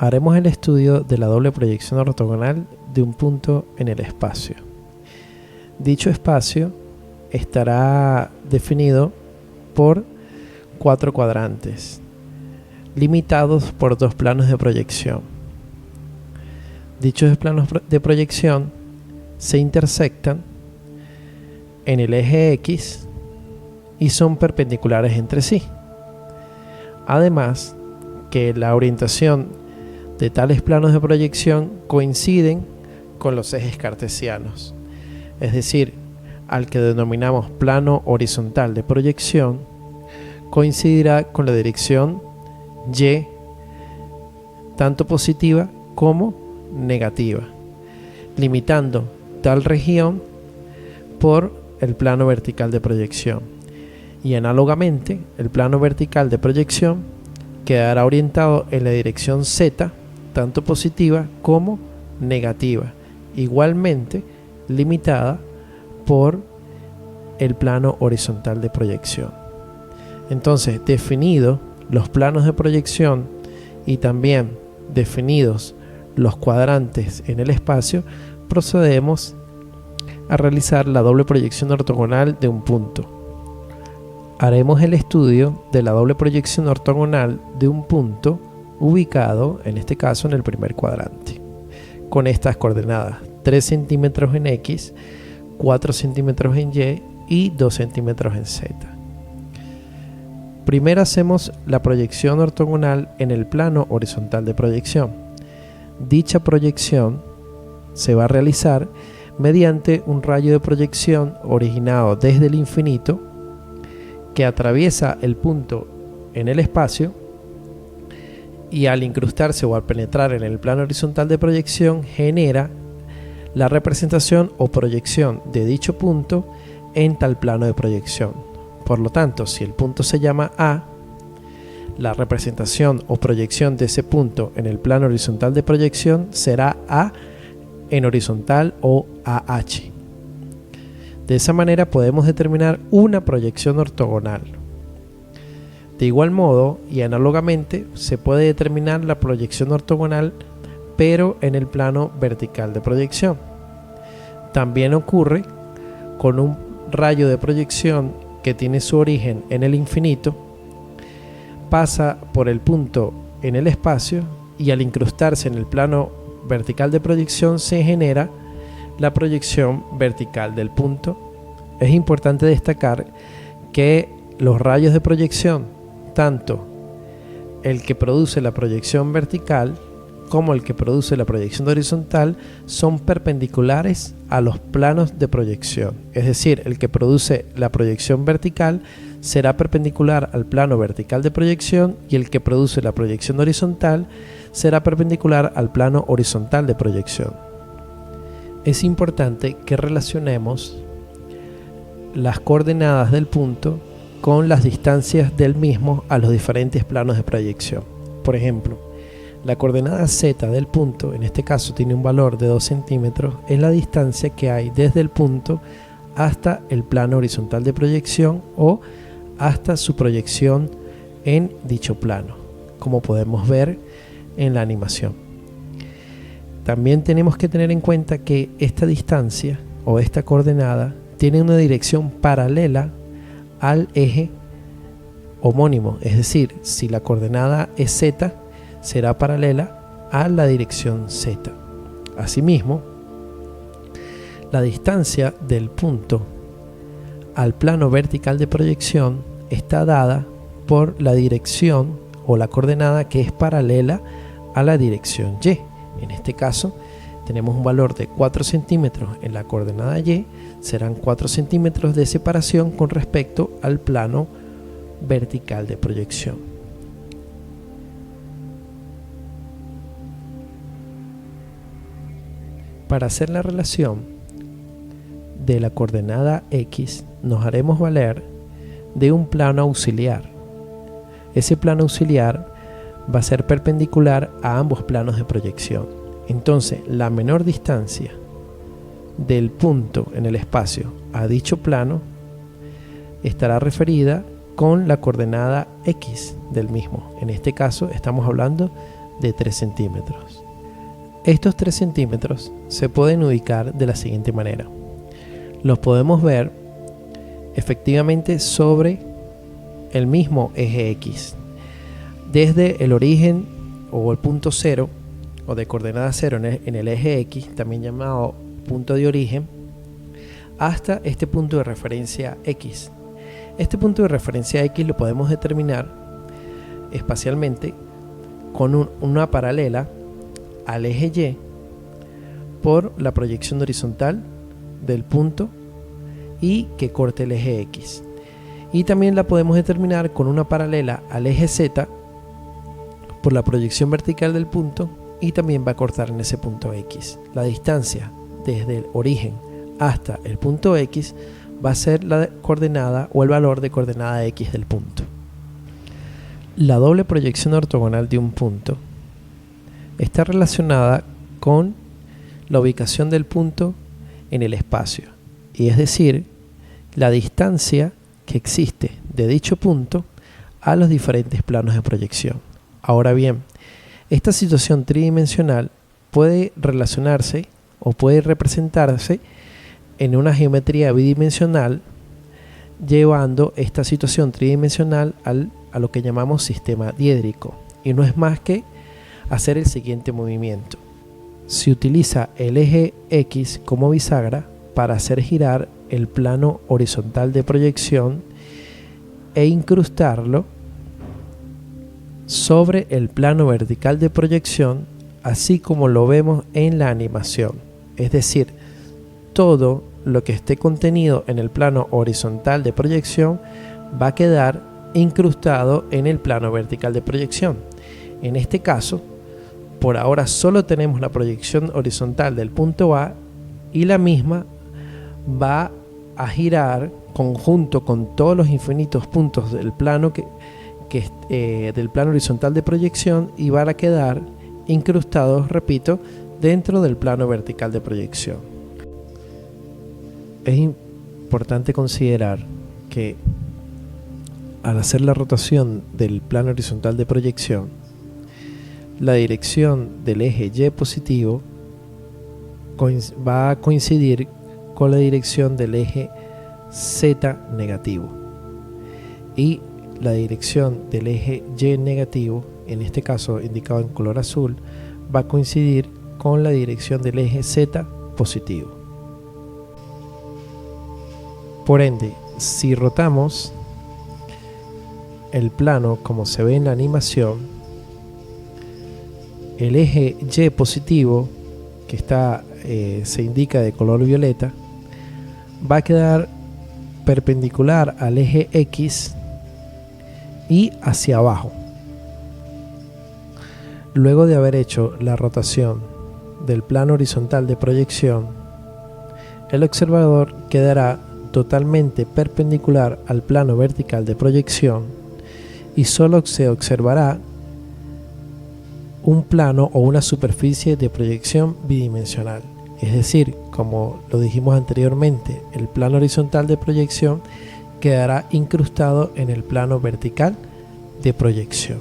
Haremos el estudio de la doble proyección ortogonal de un punto en el espacio. Dicho espacio estará definido por 4 cuadrantes, limitados por 2 planos de proyección. Dichos planos de proyección se intersectan en el eje X y son perpendiculares entre sí. Además, que la orientación de tales planos de proyección coinciden con los ejes cartesianos, es decir, al que denominamos plano horizontal de proyección, coincidirá con la dirección Y, tanto positiva como negativa, limitando tal región por el plano vertical de proyección. Y análogamente, el plano vertical de proyección quedará orientado en la dirección Z, tanto positiva como negativa, igualmente limitada por el plano horizontal de proyección. Entonces, definidos los planos de proyección y también definidos los cuadrantes en el espacio, procedemos a realizar la doble proyección ortogonal de un punto. Haremos el estudio de la doble proyección ortogonal de un punto ubicado, en este caso, en el primer cuadrante, con estas coordenadas: 3 centímetros en X, 4 centímetros en Y y 2 centímetros en Z. Primero hacemos la proyección ortogonal en el plano horizontal de proyección. Dicha proyección se va a realizar mediante un rayo de proyección originado desde el infinito que atraviesa el punto en el espacio y al incrustarse o al penetrar en el plano horizontal de proyección genera la representación o proyección de dicho punto en tal plano de proyección. Por lo tanto, si el punto se llama A, la representación o proyección de ese punto en el plano horizontal de proyección será A en horizontal o AH. De esa manera podemos determinar una proyección ortogonal. De igual modo y análogamente se puede determinar la proyección ortogonal pero en el plano vertical de proyección. También ocurre con un rayo de proyección que tiene su origen en el infinito, pasa por el punto en el espacio y al incrustarse en el plano vertical de proyección se genera la proyección vertical del punto. Es importante destacar que los rayos de proyección, tanto el que produce la proyección vertical como el que produce la proyección horizontal, son perpendiculares a los planos de proyección. Es decir, el que produce la proyección vertical será perpendicular al plano vertical de proyección y el que produce la proyección horizontal será perpendicular al plano horizontal de proyección. Es importante que relacionemos las coordenadas del punto con las distancias del mismo a los diferentes planos de proyección. Por ejemplo, la coordenada Z del punto, en este caso tiene un valor de 2 centímetros, es la distancia que hay desde el punto hasta el plano horizontal de proyección o hasta su proyección en dicho plano, como podemos ver en la animación. También tenemos que tener en cuenta que esta distancia o esta coordenada tiene una dirección paralela al eje homónimo, es decir, si la coordenada es Z, será paralela a la dirección Z. Asimismo, la distancia del punto al plano vertical de proyección está dada por la dirección o la coordenada que es paralela a la dirección Y. En este caso, tenemos un valor de 4 centímetros en la coordenada Y, serán 4 centímetros de separación con respecto al plano vertical de proyección. Para hacer la relación de la coordenada X, nos haremos valer de un plano auxiliar. Ese plano auxiliar va a ser perpendicular a ambos planos de proyección. Entonces, la menor distancia del punto en el espacio a dicho plano estará referida con la coordenada X del mismo. En este caso estamos hablando de 3 centímetros. Estos 3 centímetros se pueden ubicar de la siguiente manera. Los podemos ver efectivamente sobre el mismo eje X. Desde el origen o el punto 0 o de coordenada 0 en el eje X, también llamado punto de origen, hasta este punto de referencia X. Este punto de referencia X lo podemos determinar espacialmente con una paralela al eje Y por la proyección horizontal del punto y que corte el eje X. Y también la podemos determinar con una paralela al eje Z por la proyección vertical del punto y también va a cortar en ese punto X. La distancia desde el origen hasta el punto X va a ser la coordenada o el valor de coordenada X del punto. La doble proyección ortogonal de un punto está relacionada con la ubicación del punto en el espacio, y es decir, la distancia que existe de dicho punto a los diferentes planos de proyección. Ahora bien, esta situación tridimensional puede relacionarse o puede representarse en una geometría bidimensional, llevando esta situación tridimensional a lo que llamamos sistema diédrico, y no es más que hacer el siguiente movimiento. Se utiliza el eje X como bisagra para hacer girar el plano horizontal de proyección e incrustarlo sobre el plano vertical de proyección, así como lo vemos en la animación. Es decir, todo lo que esté contenido en el plano horizontal de proyección va a quedar incrustado en el plano vertical de proyección. En este caso, por ahora solo tenemos la proyección horizontal del punto A y la misma va a girar conjunto con todos los infinitos puntos del plano del plano horizontal de proyección y van a quedar incrustados, repito, dentro del plano vertical de proyección. Es importante considerar que al hacer la rotación del plano horizontal de proyección, la dirección del eje Y positivo va a coincidir con la dirección del eje Z negativo, y la dirección del eje Y negativo, en este caso indicado en color azul, va a coincidir con la dirección del eje Z positivo. Por ende, si rotamos el plano como se ve en la animación, el eje Y positivo, que se indica de color violeta, va a quedar perpendicular al eje X y hacia abajo. Luego de haber hecho la rotación del plano horizontal de proyección, el observador quedará totalmente perpendicular al plano vertical de proyección y solo se observará un plano o una superficie de proyección bidimensional. Es decir, como lo dijimos anteriormente, el plano horizontal de proyección quedará incrustado en el plano vertical de proyección.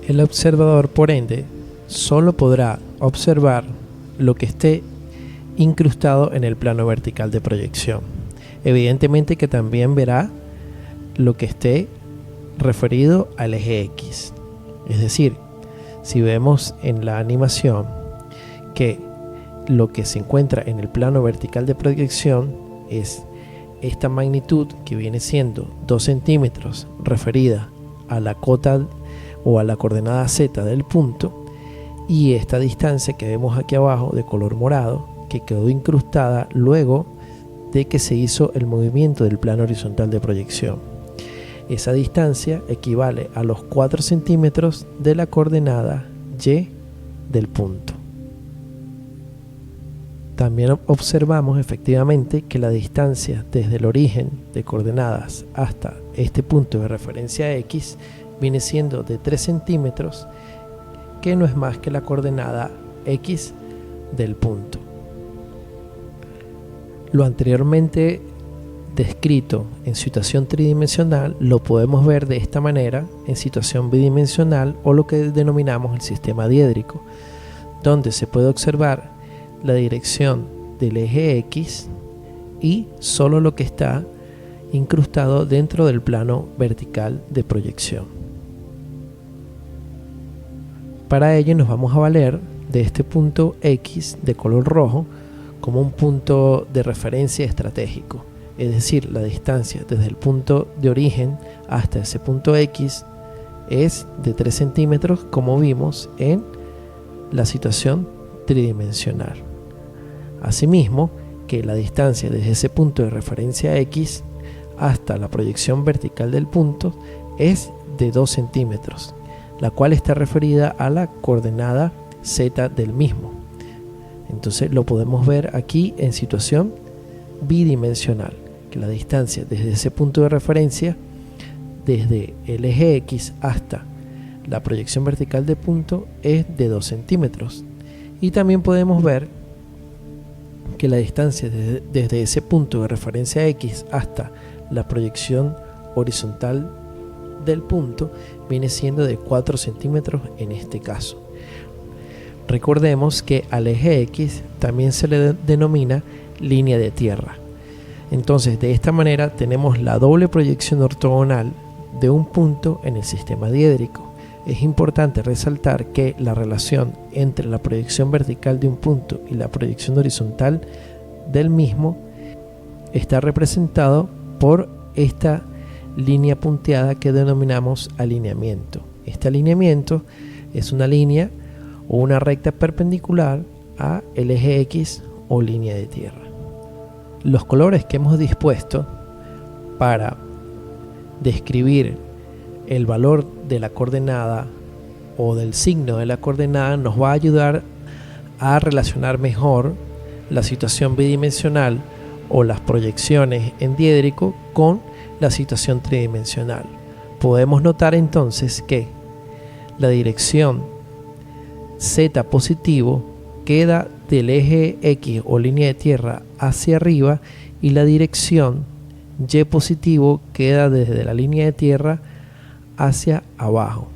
El observador, por ende, solo podrá observar lo que esté incrustado en el plano vertical de proyección. Evidentemente que también verá lo que esté referido al eje X. Es decir, si vemos en la animación que lo que se encuentra en el plano vertical de proyección es esta magnitud, que viene siendo 2 centímetros referida a la cota o a la coordenada Z del punto, y esta distancia que vemos aquí abajo de color morado, que quedó incrustada luego de que se hizo el movimiento del plano horizontal de proyección. Esa distancia equivale a los 4 centímetros de la coordenada Y del punto. También observamos efectivamente que la distancia desde el origen de coordenadas hasta este punto de referencia X viene siendo de 3 centímetros, que no es más que la coordenada X del punto. Lo anteriormente descrito en situación tridimensional lo podemos ver de esta manera en situación bidimensional, o lo que denominamos el sistema diédrico, donde se puede observar la dirección del eje X y solo lo que está incrustado dentro del plano vertical de proyección. Para ello nos vamos a valer de este punto X de color rojo como un punto de referencia estratégico, es decir, la distancia desde el punto de origen hasta ese punto X es de 3 centímetros, como vimos en la situación tridimensional. Asimismo, que la distancia desde ese punto de referencia X hasta la proyección vertical del punto es de 2 centímetros, la cual está referida a la coordenada Z del mismo. Entonces lo podemos ver aquí en situación bidimensional, que la distancia desde ese punto de referencia, desde el eje X hasta la proyección vertical del punto, es de 2 centímetros. Y también podemos ver que la distancia desde ese punto de referencia X hasta la proyección horizontal del punto viene siendo de 4 centímetros en este caso. Recordemos que al eje X también se le denomina línea de tierra. Entonces, de esta manera tenemos la doble proyección ortogonal de un punto en el sistema diédrico. Es importante resaltar que la relación entre la proyección vertical de un punto y la proyección horizontal del mismo está representado por esta línea punteada que denominamos alineamiento. Este alineamiento es una línea o una recta perpendicular a el eje X o línea de tierra. Los colores que hemos dispuesto para describir el valor de la coordenada o del signo de la coordenada nos va a ayudar a relacionar mejor la situación bidimensional o las proyecciones en diédrico con la situación tridimensional. Podemos notar entonces que la dirección Z positivo queda del eje X o línea de tierra hacia arriba, y la dirección Y positivo queda desde la línea de tierra hacia abajo.